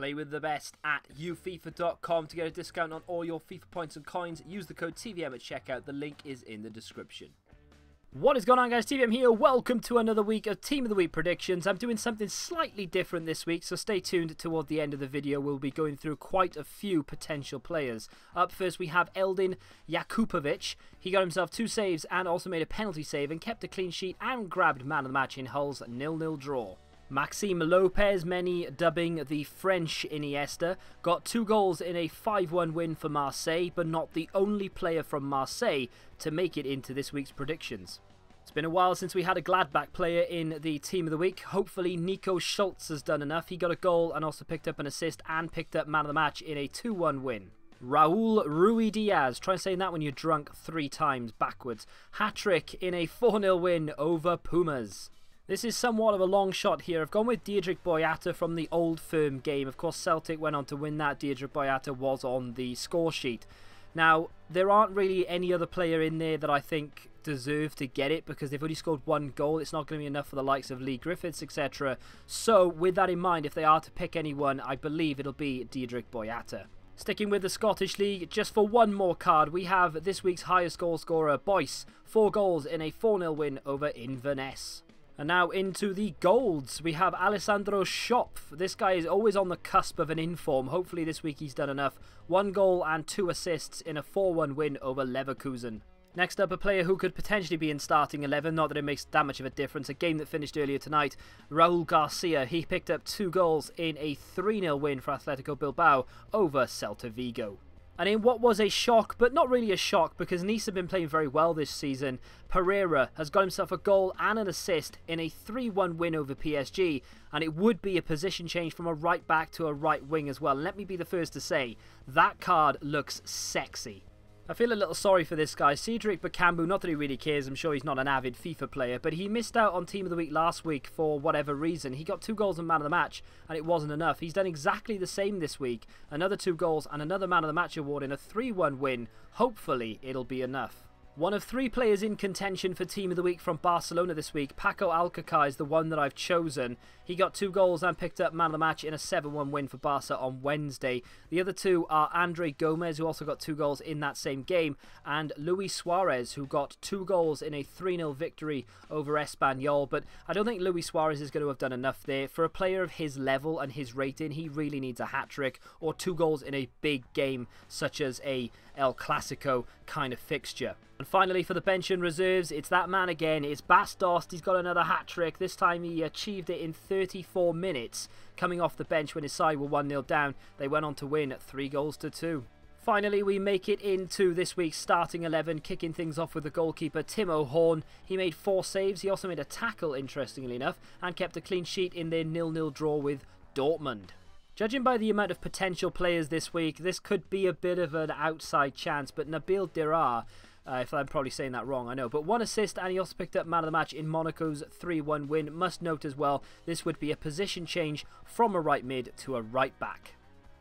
Play with the best at ufifa.com to get a discount on all your FIFA points and coins. Use the code TVM at checkout. The link is in the description. What is going on, guys? TVM here. Welcome to another week of Team of the Week predictions. I'm doing something slightly different this week, so stay tuned toward the end of the video. We'll be going through quite a few potential players. Up first, we have Eldin Jakupovic. He got himself 2 saves and also made a penalty save and kept a clean sheet and grabbed man of the match in Hull's 0-0 draw. Maxime Lopez, many dubbing the French Iniesta, got 2 goals in a 5-1 win for Marseille, but not the only player from Marseille to make it into this week's predictions. It's been a while since we had a Gladbach player in the Team of the Week. Hopefully Nico Schultz has done enough. He got a goal and also picked up an assist and picked up man of the match in a 2-1 win. Raul Rui Diaz, try saying that when you're drunk 3 times backwards. Hat-trick in a 4-0 win over Pumas. This is somewhat of a long shot here. I've gone with Diedrich Boyata from the Old Firm game. Of course, Celtic went on to win that. Diedrich Boyata was on the score sheet. Now, there aren't really any other player in there that I think deserve to get it because they've only scored 1 goal. It's not going to be enough for the likes of Lee Griffiths, etc. So, with that in mind, if they are to pick anyone, I believe it'll be Diedrich Boyata. Sticking with the Scottish League, just for one more card, we have this week's highest goal scorer, Boyce. 4 goals in a 4-0 win over Inverness. And now into the golds, we have Alessandro Schopf. This guy is always on the cusp of an inform. Hopefully this week he's done enough. 1 goal and 2 assists in a 4-1 win over Leverkusen. Next up, a player who could potentially be in starting 11, not that it makes that much of a difference. A game that finished earlier tonight, Raul Garcia. He picked up 2 goals in a 3-0 win for Atletico Bilbao over Celta Vigo. And in what was a shock, but not really a shock because Nice have been playing very well this season, Pereira has got himself a goal and an assist in a 3-1 win over PSG, and it would be a position change from a right back to a right wing as well. And let me be the first to say, that card looks sexy. I feel a little sorry for this guy. Cedric Bakambu, not that he really cares, I'm sure he's not an avid FIFA player, but he missed out on Team of the Week last week for whatever reason. He got 2 goals and man of the match, and it wasn't enough. He's done exactly the same this week. Another 2 goals and another man of the match award in a 3-1 win. Hopefully, it'll be enough. One of 3 players in contention for Team of the Week from Barcelona this week. Paco Alcacar is the one that I've chosen. He got 2 goals and picked up man of the match in a 7-1 win for Barca on Wednesday. The other 2 are Andre Gomez, who also got 2 goals in that same game, and Luis Suarez, who got 2 goals in a 3-0 victory over Espanyol. But I don't think Luis Suarez is going to have done enough there. For a player of his level and his rating, he really needs a hat-trick or 2 goals in a big game, such as a El Clasico kind of fixture. And finally, for the bench and reserves, it's that man again. It's Bas Dost. He's got another hat-trick. This time he achieved it in 34 minutes, coming off the bench when his side were 1-0 down. They went on to win 3-2. Finally, we make it into this week's starting 11, kicking things off with the goalkeeper, Timo Horn. He made 4 saves. He also made a tackle, interestingly enough, and kept a clean sheet in their 0-0 draw with Dortmund. Judging by the amount of potential players this week, this could be a bit of an outside chance, but Nabil Dirar, if I'm probably saying that wrong, I know, but 1 assist, and he also picked up man of the match in Monaco's 3-1 win. Must note as well, this would be a position change from a right mid to a right back.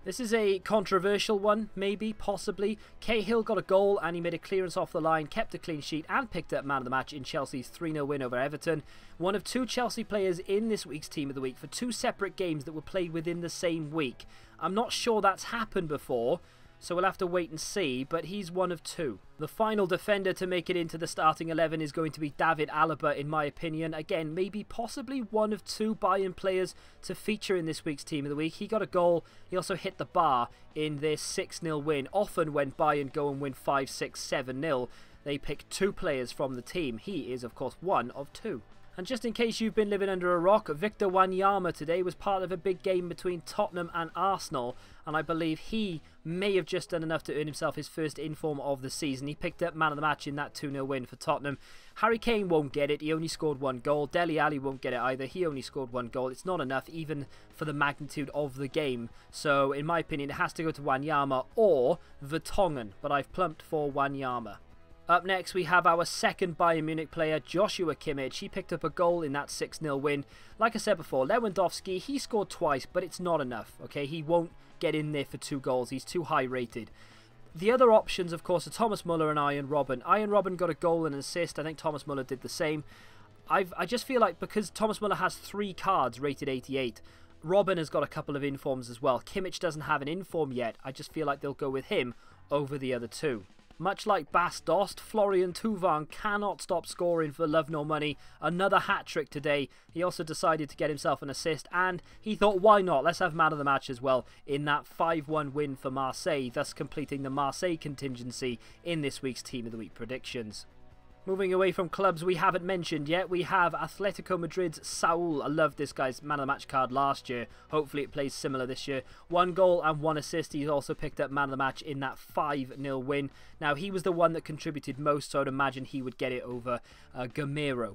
This is a controversial one, maybe, possibly. Cahill got a goal and he made a clearance off the line, kept a clean sheet and picked up man of the match in Chelsea's 3-0 win over Everton. One of 2 Chelsea players in this week's Team of the Week for 2 separate games that were played within the same week. I'm not sure that's happened before, so we'll have to wait and see, but he's one of 2. The final defender to make it into the starting 11 is going to be David Alaba, in my opinion. Again, maybe possibly one of 2 Bayern players to feature in this week's Team of the Week. He got a goal. He also hit the bar in their 6-0 win. Often when Bayern go and win 5-6, 7-0, they pick 2 players from the team. He is, of course, one of 2. And just in case you've been living under a rock, Victor Wanyama today was part of a big game between Tottenham and Arsenal, and I believe he may have just done enough to earn himself his first inform of the season. He picked up man of the match in that 2-0 win for Tottenham. Harry Kane won't get it. He only scored 1 goal. Dele Alli won't get it either. He only scored 1 goal. It's not enough even for the magnitude of the game. So, in my opinion, it has to go to Wanyama or Vertonghen, but I've plumped for Wanyama. Up next, we have our second Bayern Munich player, Joshua Kimmich. He picked up a goal in that 6-0 win. Like I said before, Lewandowski, he scored twice, but it's not enough, okay? He won't get in there for 2 goals. He's too high rated. The other options, of course, are Thomas Muller and Ian Robben. Ian Robben got a goal and an assist. I think Thomas Muller did the same. I just feel like because Thomas Muller has 3 cards rated 88, Robin has got a couple of informs as well. Kimmich doesn't have an inform yet. I just feel like they'll go with him over the other two. Much like Bas Dost, Florian Thauvin cannot stop scoring for love nor money. Another hat-trick today. He also decided to get himself an assist, and he thought, why not? Let's have man of the match as well in that 5-1 win for Marseille, thus completing the Marseille contingency in this week's Team of the Week predictions. Moving away from clubs we haven't mentioned yet, we have Atletico Madrid's Saul. I loved this guy's man of the match card last year. Hopefully it plays similar this year. 1 goal and 1 assist. He's also picked up man of the match in that 5-0 win. Now, he was the one that contributed most, so I'd imagine he would get it over Gamero.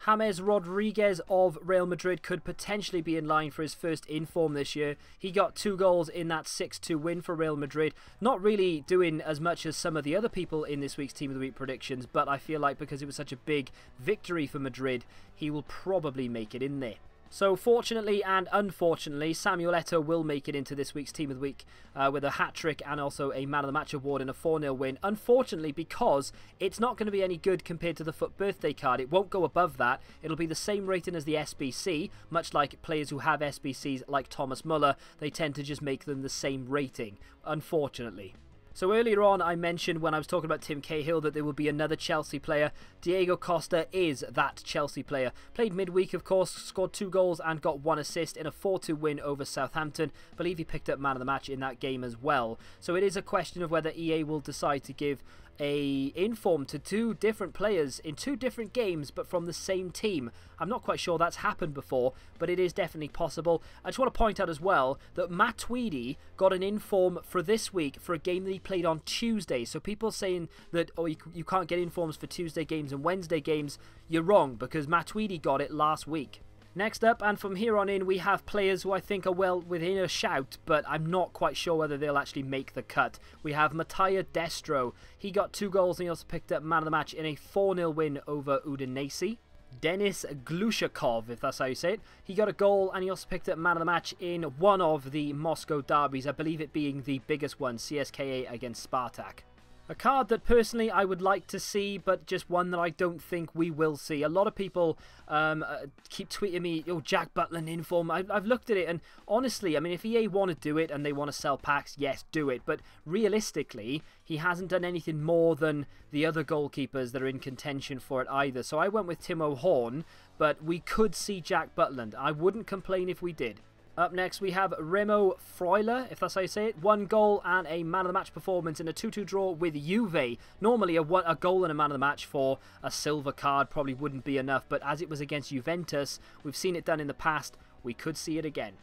James Rodriguez of Real Madrid could potentially be in line for his first inform this year. He got 2 goals in that 6-2 win for Real Madrid. Not really doing as much as some of the other people in this week's Team of the Week predictions, but I feel like because it was such a big victory for Madrid, he will probably make it in there. So fortunately and unfortunately, Samuel Eto'o will make it into this week's Team of the Week with a hat-trick and also a Man of the Match award in a 4-0 win. Unfortunately, because it's not going to be any good compared to the FUT birthday card. It won't go above that. It'll be the same rating as the SBC, much like players who have SBCs like Thomas Muller. They tend to just make them the same rating, unfortunately. So earlier on I mentioned when I was talking about Tim Cahill that there will be another Chelsea player. Diego Costa is that Chelsea player. Played midweek of course, scored 2 goals and got 1 assist in a 4-2 win over Southampton. I believe he picked up man of the match in that game as well. So it is a question of whether EA will decide to give a inform to 2 different players in 2 different games but from the same team. I'm not quite sure that's happened before, but it is definitely possible. I just want to point out as well that Matt Tweedy got an inform for this week for a game that he played on Tuesday. So people saying that, oh, you can't get informs for Tuesday games and Wednesday games, you're wrong, because Matt Tweedy got it last week. Next up, and from here on in, we have players who I think are well within a shout, but I'm not quite sure whether they'll actually make the cut. We have Mattia Destro. He got 2 goals and he also picked up man of the match in a 4-0 win over Udinese. Denis Glushakov, if that's how you say it. He got a goal and he also picked up man of the match in one of the Moscow derbies, I believe it being the biggest one, CSKA against Spartak. A card that personally I would like to see, but just one that I don't think we will see. A lot of people keep tweeting me, oh, Jack Butland inform. I've looked at it, and honestly, I mean, if EA want to do it and they want to sell packs, yes, do it. But realistically, he hasn't done anything more than the other goalkeepers that are in contention for it either. So I went with Timo Horn, but we could see Jack Butland. I wouldn't complain if we did. Up next, we have Remo Freuler, if that's how you say it. 1 goal and a man-of-the-match performance in a 2-2 draw with Juve. Normally, a goal and a man-of-the-match for a silver card probably wouldn't be enough, but as it was against Juventus, we've seen it done in the past, we could see it again.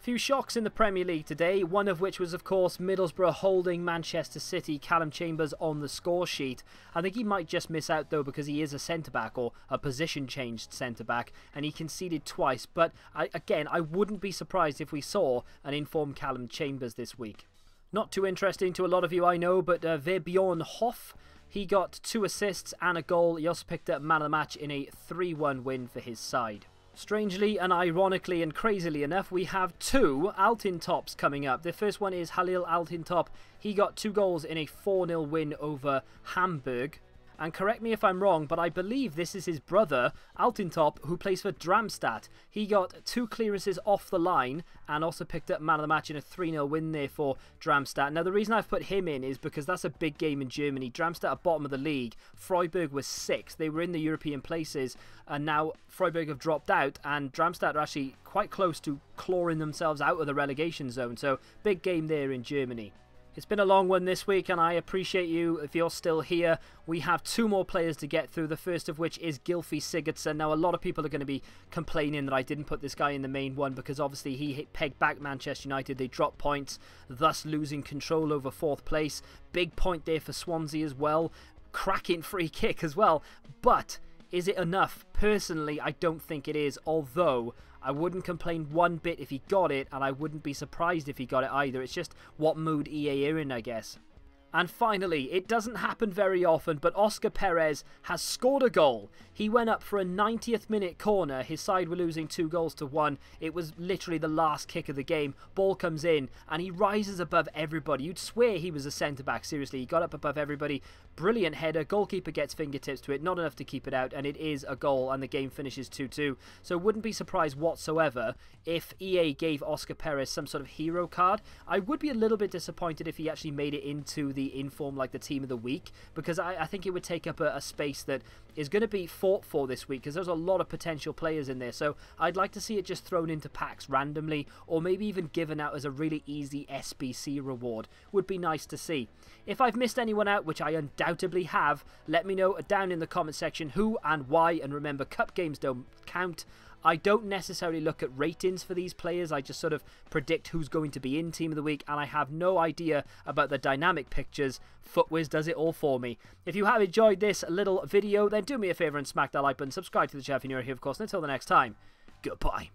Few shocks in the Premier League today, one of which was of course Middlesbrough holding Manchester City. Callum Chambers on the score sheet. I think he might just miss out though because he is a centre-back or a position changed centre-back and he conceded twice, but again I wouldn't be surprised if we saw an informed Callum Chambers this week. Not too interesting to a lot of you I know, but Verbjorn Hoff, he got 2 assists and a goal. He also picked up man of the match in a 3-1 win for his side. Strangely and ironically and crazily enough, we have 2 Altintops coming up. The first one is Halil Altintop. He got 2 goals in a 4-0 win over Hamburg. And correct me if I'm wrong, but I believe this is his brother, Altintop, who plays for Darmstadt. He got 2 clearances off the line and also picked up man of the match in a 3-0 win there for Darmstadt. Now, the reason I've put him in is because that's a big game in Germany. Darmstadt are bottom of the league. Freiburg was 6th. They were in the European places, and now Freiburg have dropped out, and Darmstadt are actually quite close to clawing themselves out of the relegation zone. So, big game there in Germany. It's been a long one this week and I appreciate you if you're still here. We have 2 more players to get through, the first of which is Gylfi Sigurdsson. Now a lot of people are going to be complaining that I didn't put this guy in the main one because obviously he pegged back Manchester United. They dropped points, thus losing control over 4th place. Big point there for Swansea as well. Cracking free kick as well. But is it enough? Personally, I don't think it is, although I wouldn't complain one bit if he got it, and I wouldn't be surprised if he got it either. It's just what mood EA are in, I guess. And finally, it doesn't happen very often, but Oscar Perez has scored a goal. He went up for a 90th minute corner. His side were losing 2-1. It was literally the last kick of the game. Ball comes in and he rises above everybody. You'd swear he was a centre-back, seriously. He got up above everybody. Brilliant header. Goalkeeper gets fingertips to it. Not enough to keep it out, and it is a goal, and the game finishes 2-2. So wouldn't be surprised whatsoever if EA gave Oscar Perez some sort of hero card. I would be a little bit disappointed if he actually made it into the inform, like the team of the week, because I think it would take up a space that is going to be fought for this week, because there's a lot of potential players in there. So I'd like to see it just thrown into packs randomly, or maybe even given out as a really easy SBC reward. Would be nice to see. If I've missed anyone out, which I undoubtedly have, let me know down in the comment section who and why. And remember, cup games don't count. I don't necessarily look at ratings for these players. I just sort of predict who's going to be in Team of the Week, and I have no idea about the dynamic pictures. FUTWIZ does it all for me. If you have enjoyed this little video, then do me a favour and smack that like button, subscribe to the channel if you're new here, of course, and until the next time, goodbye.